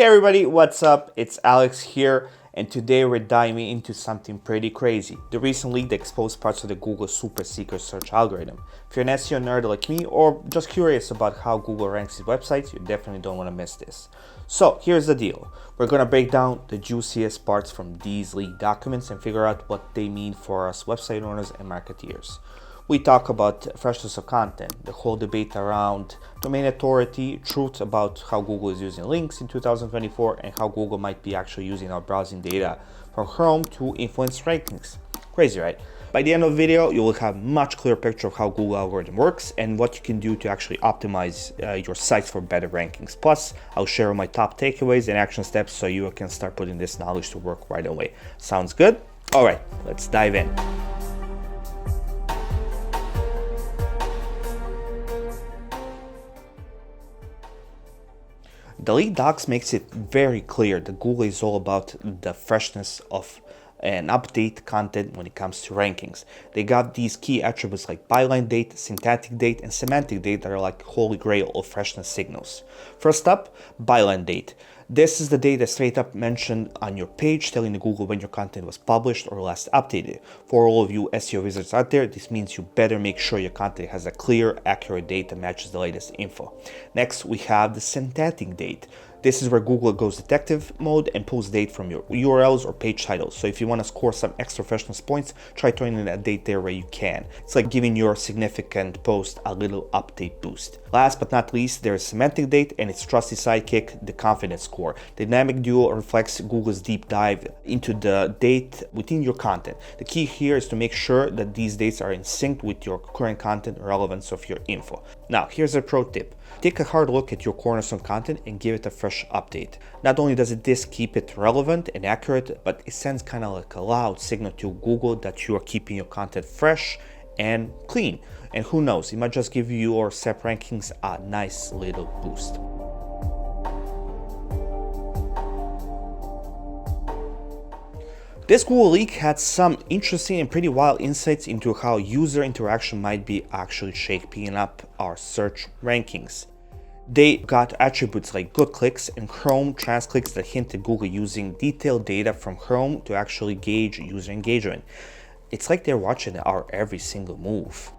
Hey everybody, what's up? It's Alex here, and today we're diving into something pretty crazy. The recent leak that exposed parts of the Google super secret search algorithm. If you're an SEO nerd like me, or just curious about how Google ranks its websites, you definitely don't want to miss this. So here's the deal. We're gonna break down the juiciest parts from these leaked documents and figure out what they mean for us website owners and marketeers. We talk about freshness of content, the whole debate around domain authority, truth about how Google is using links in 2024, and how Google might be actually using our browsing data from Chrome to influence rankings. Crazy, right? By the end of the video, you will have a much clearer picture of how Google algorithm works and what you can do to actually optimize your sites for better rankings. Plus, I'll share my top takeaways and action steps so you can start putting this knowledge to work right away. Sounds good? All right, let's dive in. The leaked docs makes it very clear that Google is all about the freshness of and update content when it comes to rankings. They got these key attributes like byline date, syntactic date, and semantic date that are like holy grail of freshness signals. First up, byline date. This is the date that straight up mentioned on your page, telling the Google when your content was published or last updated. For all of you SEO wizards out there, this means you better make sure your content has a clear, accurate date that matches the latest info. Next, we have the syntactic date. This is where Google goes detective mode and pulls date from your URLs or page titles. So if you want to score some extra freshness points, try throwing in a date there where you can. It's like giving your significant post a little update boost. Last but not least, there's semantic date and its trusty sidekick, the confidence score. The dynamic duo reflects Google's deep dive into the date within your content. The key here is to make sure that these dates are in sync with your current content and relevance of your info. Now, here's a pro tip. Take a hard look at your cornerstone content and give it a fresh update. Not only does this keep it relevant and accurate, but it sends kind of like a loud signal to Google that you are keeping your content fresh and clean. And who knows, it might just give your SEP rankings a nice little boost. This Google leak had some interesting and pretty wild insights into how user interaction might be actually shaping up our search rankings. They got attributes like good clicks and Chrome trans clicks that hint at Google using detailed data from Chrome to actually gauge user engagement. It's like they're watching our every single move.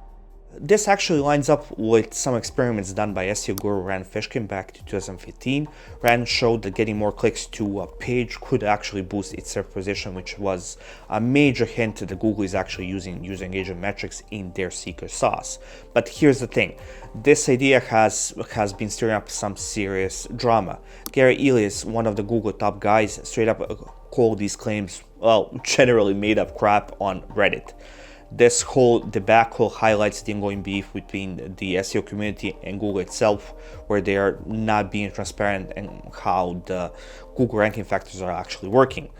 This actually lines up with some experiments done by SEO guru Rand Fishkin back to 2015. Rand showed that getting more clicks to a page could actually boost its SERP position, which was a major hint that Google is actually using user engagement metrics in their secret sauce. But here's the thing, this idea has been stirring up some serious drama. Gary Elias, one of the Google top guys, straight up called these claims, well, generally made up crap on Reddit. This whole debacle highlights the ongoing beef between the SEO community and Google itself, where they are not being transparent and how the Google ranking factors are actually working.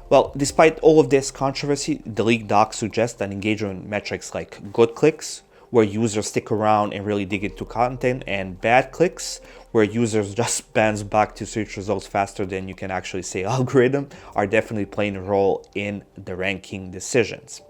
Well, despite all of this controversy, the leaked docs suggest that engagement metrics like good clicks, where users stick around and really dig into content, and bad clicks, where users just bounce back to search results faster than you can actually say algorithm, are definitely playing a role in the ranking decisions.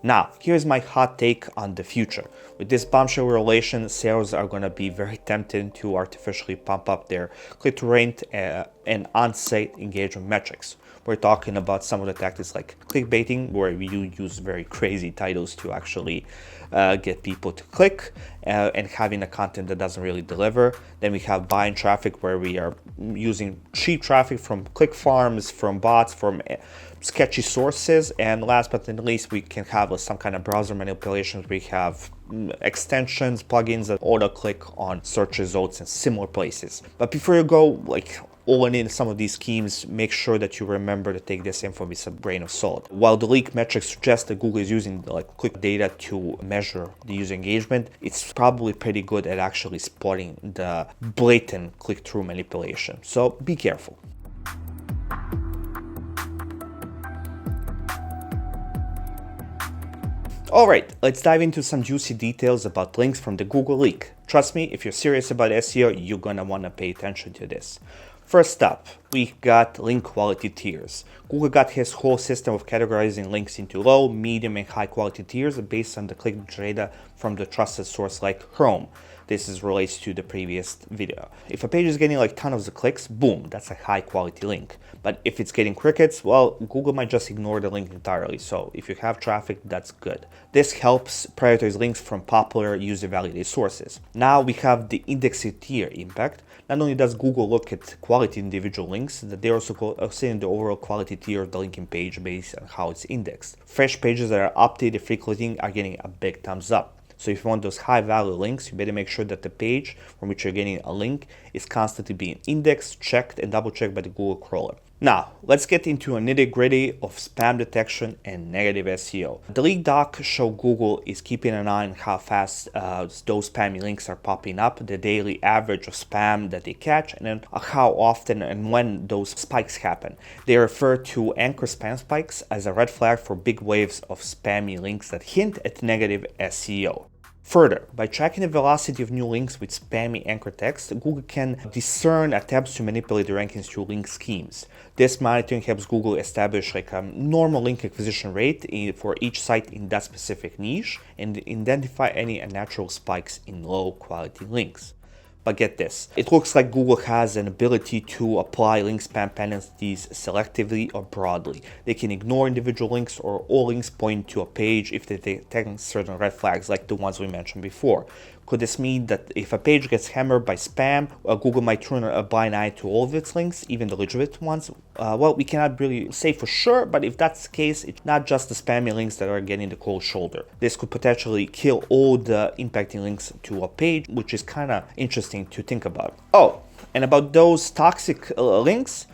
Now, here's my hot take on the future. With this bombshell revelation, SEOs are going to be very tempted to artificially pump up their click-to-rate and on-site engagement metrics. We're talking about some of the tactics like clickbaiting, where you use very crazy titles to actually get people to click, and having a content that doesn't really deliver. Then we have buying traffic, where we are using cheap traffic from click farms, from bots, from sketchy sources. And last but not least, we can have some kind of browser manipulations. We have extensions, plugins that auto-click on search results in similar places. But before you go all in some of these schemes, make sure that you remember to take this info with a grain of salt. While the leak metrics suggest that Google is using click data to measure the user engagement, it's probably pretty good at actually spotting the blatant click-through manipulation. So be careful. Alright, let's dive into some juicy details about links from the Google leak. Trust me, if you're serious about SEO, you're gonna wanna pay attention to this. First up, we got link quality tiers. Google got his whole system of categorizing links into low, medium, and high quality tiers based on the click data from the trusted source like Chrome. This is relates to the previous video. If a page is getting like tons of clicks, boom, that's a high quality link. But if it's getting crickets, well, Google might just ignore the link entirely. So if you have traffic, that's good. This helps prioritize links from popular user validated sources. Now we have the index tier impact. Not only does Google look at quality individual links, that they're also considering the overall quality tier of the linking page based on how it's indexed. Fresh pages that are updated frequently are getting a big thumbs up. So if you want those high value links, you better make sure that the page from which you're getting a link is constantly being indexed, checked, and double checked by the Google crawler. Now, let's get into a nitty-gritty of spam detection and negative SEO. The leak doc show Google is keeping an eye on how fast those spammy links are popping up, the daily average of spam that they catch, and then how often and when those spikes happen. They refer to anchor spam spikes as a red flag for big waves of spammy links that hint at negative SEO. Further, by tracking the velocity of new links with spammy anchor text, Google can discern attempts to manipulate the rankings through link schemes. This monitoring helps Google establish like a normal link acquisition rate for each site in that specific niche and identify any unnatural spikes in low quality links. But get this, it looks like Google has an ability to apply link spam penalties selectively or broadly. They can ignore individual links or all links point to a page if they detect certain red flags like the ones we mentioned before. Could this mean that if a page gets hammered by spam, Google might turn a blind eye to all of its links, even the legitimate ones? Well, we cannot really say for sure, but if that's the case, it's not just the spammy links that are getting the cold shoulder. This could potentially kill all the impacting links to a page, which is kind of interesting to think about. Oh, and about those toxic links,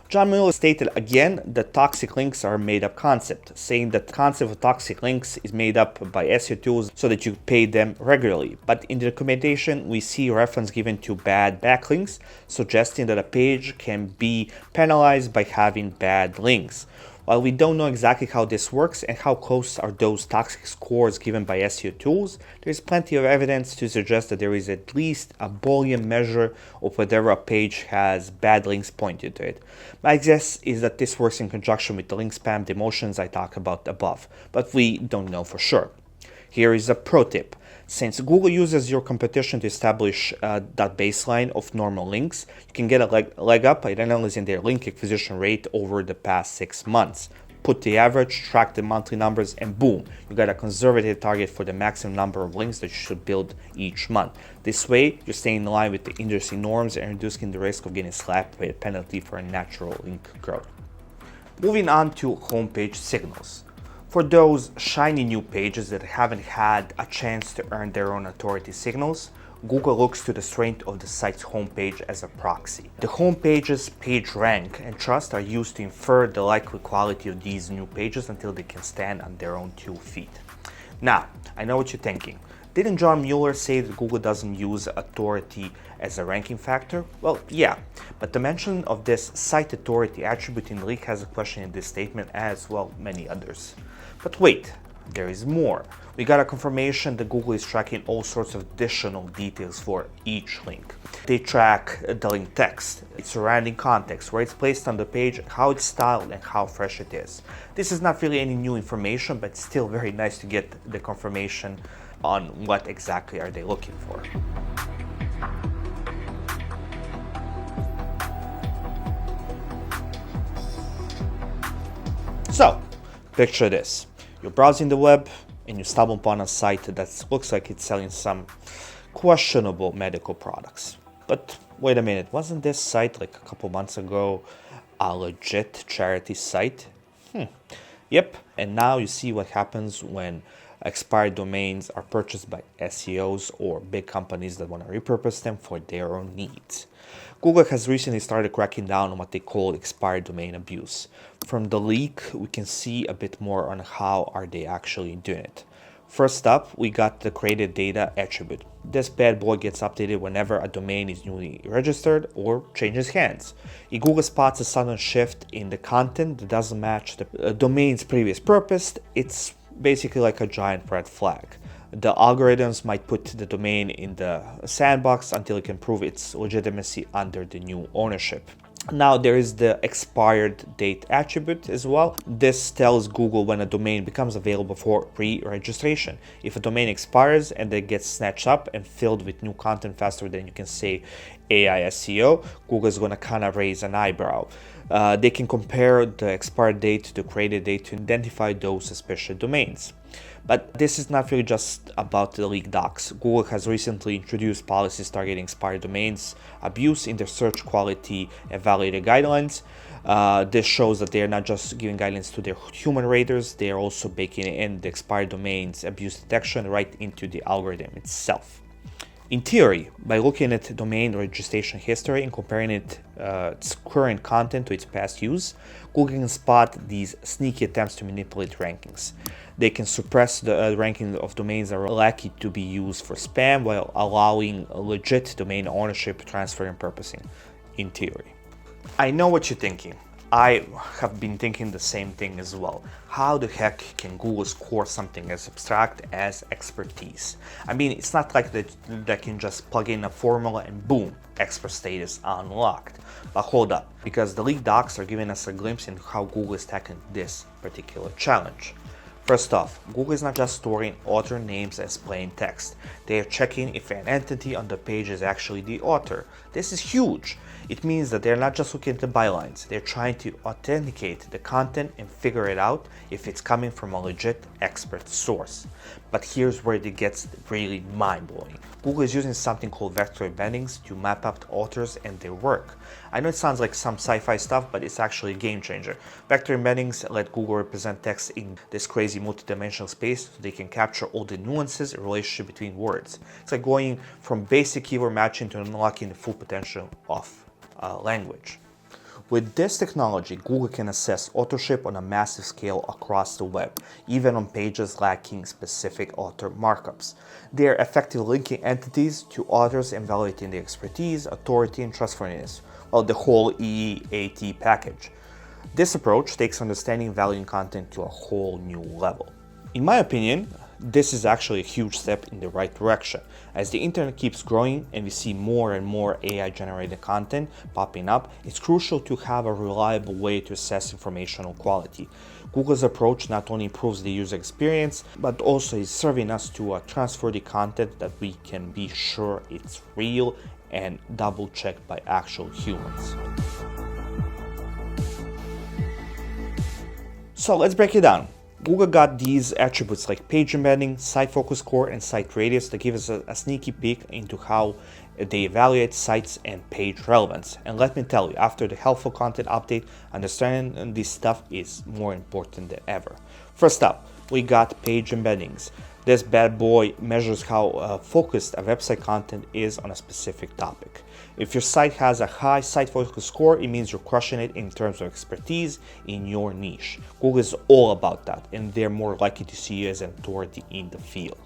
John Mueller stated again that toxic links are a made-up concept, saying that the concept of toxic links is made up by SEO tools so that you pay them regularly. But in the documentation, we see reference given to bad backlinks, suggesting that a page can be penalized by having bad links. While we don't know exactly how this works and how close are those toxic scores given by SEO tools, there is plenty of evidence to suggest that there is at least a Boolean measure of whether a page has bad links pointed to it. My guess is that this works in conjunction with the link spam demotions I talked about above, but we don't know for sure. Here is a pro tip. Since Google uses your competition to establish that baseline of normal links, you can get a leg up by analyzing their link acquisition rate over the past 6 months. Put the average, track the monthly numbers, and boom, you got a conservative target for the maximum number of links that you should build each month. This way, you're staying in line with the industry norms and reducing the risk of getting slapped by a penalty for unnatural link growth. Moving on to homepage signals. For those shiny new pages that haven't had a chance to earn their own authority signals, Google looks to the strength of the site's homepage as a proxy. The homepage's page rank and trust are used to infer the likely quality of these new pages until they can stand on their own 2 feet. Now, I know what you're thinking. Didn't John Mueller say that Google doesn't use authority as a ranking factor? Well, yeah, but the mention of this site authority attribute in the leak has a question in this statement as well many others. But wait, there is more. We got a confirmation that Google is tracking all sorts of additional details for each link. They track the link text, its surrounding context, where it's placed on the page, how it's styled, and how fresh it is. This is not really any new information, but still very nice to get the confirmation on what exactly are they looking for. So, picture this. You're browsing the web and you stumble upon a site that looks like it's selling some questionable medical products. But wait a minute, wasn't this site like a couple months ago a legit charity site? Yep, and now you see what happens when expired domains are purchased by SEOs or big companies that want to repurpose them for their own needs. Google has recently started cracking down on what they call expired domain abuse. From the leak, we can see a bit more on how are they actually doing it. First up, we got the created data attribute. This bad boy gets updated whenever a domain is newly registered or changes hands. If Google spots a sudden shift in the content that doesn't match the domain's previous purpose, it's basically like a giant red flag. The algorithms might put the domain in the sandbox until it can prove its legitimacy under the new ownership. Now there is the expired date attribute as well. This tells Google when a domain becomes available for re-registration. If a domain expires and it gets snatched up and filled with new content faster than you can say AI SEO, Google is going to kind of raise an eyebrow. They can compare the expired date to the created date to identify those suspicious domains. But this is not really just about the leaked docs. Google has recently introduced policies targeting expired domains abuse in their search quality evaluated guidelines. This shows that they are not just giving guidance to their human raters, they are also baking in the expired domains abuse detection right into the algorithm itself. In theory, by looking at domain registration history and comparing its current content to its past use, Google can spot these sneaky attempts to manipulate rankings. They can suppress the ranking of domains that are likely to be used for spam while allowing legit domain ownership, transfer, and purposing, in theory. I know what you're thinking. I have been thinking the same thing as well. How the heck can Google score something as abstract as expertise? I mean, it's not like that can just plug in a formula and boom, expert status unlocked. But hold up, because the leaked docs are giving us a glimpse into how Google is tackling this particular challenge. First off, Google is not just storing author names as plain text. They are checking if an entity on the page is actually the author. This is huge. It means that they're not just looking at the bylines, they're trying to authenticate the content and figure it out if it's coming from a legit expert source. But here's where it gets really mind-blowing. Google is using something called vector embeddings to map out authors and their work. I know it sounds like some sci-fi stuff, but it's actually a game changer. Vector embeddings let Google represent text in this crazy multi-dimensional space so they can capture all the nuances and relationship between words. It's like going from basic keyword matching to unlocking the full potential of language. With this technology, Google can assess authorship on a massive scale across the web, even on pages lacking specific author markups. They are effectively linking entities to authors and validating their expertise, authority, and trustworthiness, well, the whole EAT package. This approach takes understanding and valuing content to a whole new level. In my opinion, this is actually a huge step in the right direction. As the internet keeps growing and we see more and more AI-generated content popping up, it's crucial to have a reliable way to assess informational quality. Google's approach not only improves the user experience, but also is serving us to transfer the content that we can be sure it's real and double-checked by actual humans. So let's break it down. Google got these attributes like page embedding, site focus score, and site radius to give us a sneaky peek into how they evaluate sites and page relevance. And let me tell you, after the helpful content update, understanding this stuff is more important than ever. First up, we got page embeddings. This bad boy measures how focused a website content is on a specific topic. If your site has a high site focus score, it means you're crushing it in terms of expertise in your niche. Google is all about that, and they're more likely to see you as an authority in the field.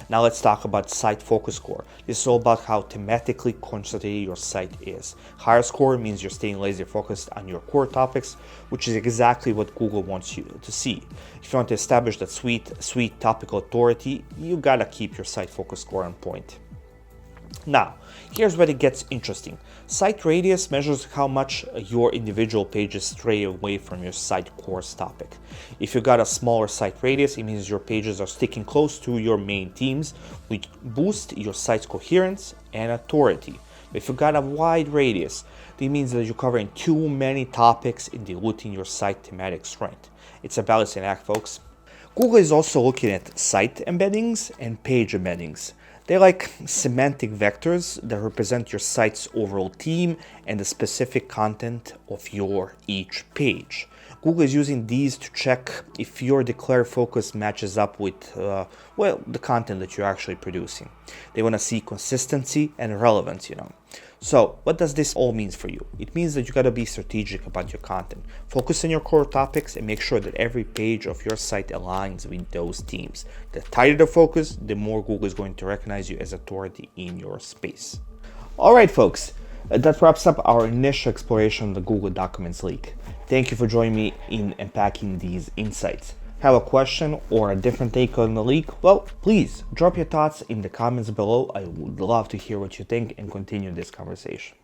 Now let's talk about site focus score. This is all about how thematically concentrated your site is. Higher score means you're staying laser focused on your core topics, which is exactly what Google wants you to see. If you want to establish that sweet topical authority, you gotta keep your site focus score on point. Now, here's where it gets interesting. Site radius measures how much your individual pages stray away from your site course topic. If you got a smaller site radius, it means your pages are sticking close to your main themes, which boost your site's coherence and authority. But if you got a wide radius, it means that you're covering too many topics and diluting your site thematic strength. It's a balancing act, folks. Google is also looking at site embeddings and page embeddings. They're like semantic vectors that represent your site's overall theme and the specific content of your each page. Google is using these to check if your declared focus matches up with, the content that you're actually producing. They want to see consistency and relevance, So what does this all mean for you? It means that you got to be strategic about your content. Focus on your core topics and make sure that every page of your site aligns with those themes. The tighter the focus, the more Google is going to recognize you as authority in your space. All right, folks, that wraps up our initial exploration of the Google Documents leak. Thank you for joining me in unpacking these insights. Have a question or a different take on the leak? Well, please drop your thoughts in the comments below. I would love to hear what you think and continue this conversation.